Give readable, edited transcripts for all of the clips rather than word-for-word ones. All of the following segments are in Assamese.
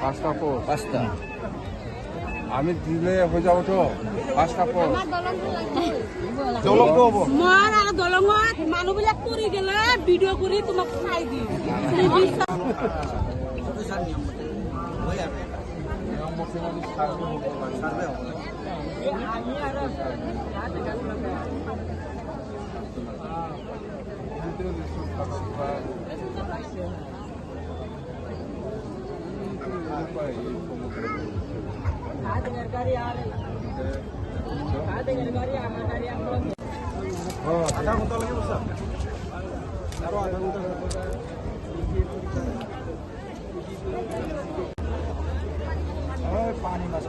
পাঁচটা পোস্ট পাঁচটা আমি দিলে হয়ে যাব তো পাঁচটা পোস্ট মই আৰু দলঙত মানুহবিলাক পৰি গেলে ভিডিঅ' কৰি তোমাক চাই দিম আধা ঘন্টা লাগিব স্যাৰ আৰো আধা ঘন্টা পানি মাছ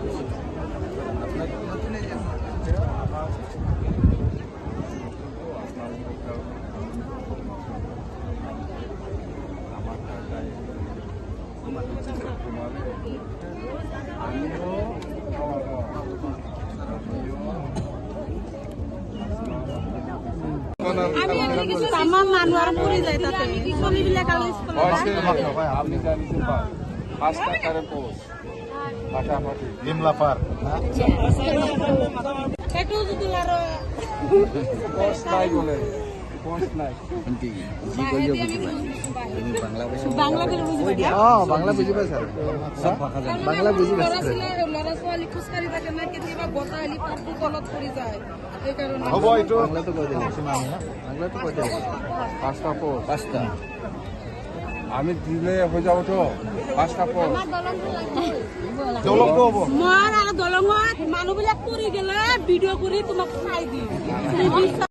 আমাৰ মানুহ আৰু পৰি যায় তাতে চলিবিলাক আৰু আপনি জানিছেন পাঁচটা কাৰে পোস্ট ফাটাফাটি বিমলা পাৰ সেইটো যদি আৰু পোস্ট নাই বলে পোস্ট নাই এমপি জি কইও বুঝি পাই তুমি বাংলা বুঝি বাংলাদেশ বুজি পায় বাংলা বুঝি পাই স্যার সব ভাষা জানে বাংলা বুঝি পাই ল'ৰা ছোৱালী খোজকাঢ়ি থাকে না কেতিয়াবা বতাহ আহিলে পাতটো তলত পৰি যায় সেইকাৰণে হব এইটো বাংলা তো কই দিলে বাংলা তো কই দিলে পাঁচটা পোস্ট পাঁচটা আমি দিলে হয়ে যাব তো পাঁচটা পোস্ট মই আৰু দলঙত মানুহবিলাক পৰি গেলে ভিডিঅ' কৰি তোমাক চাই দিম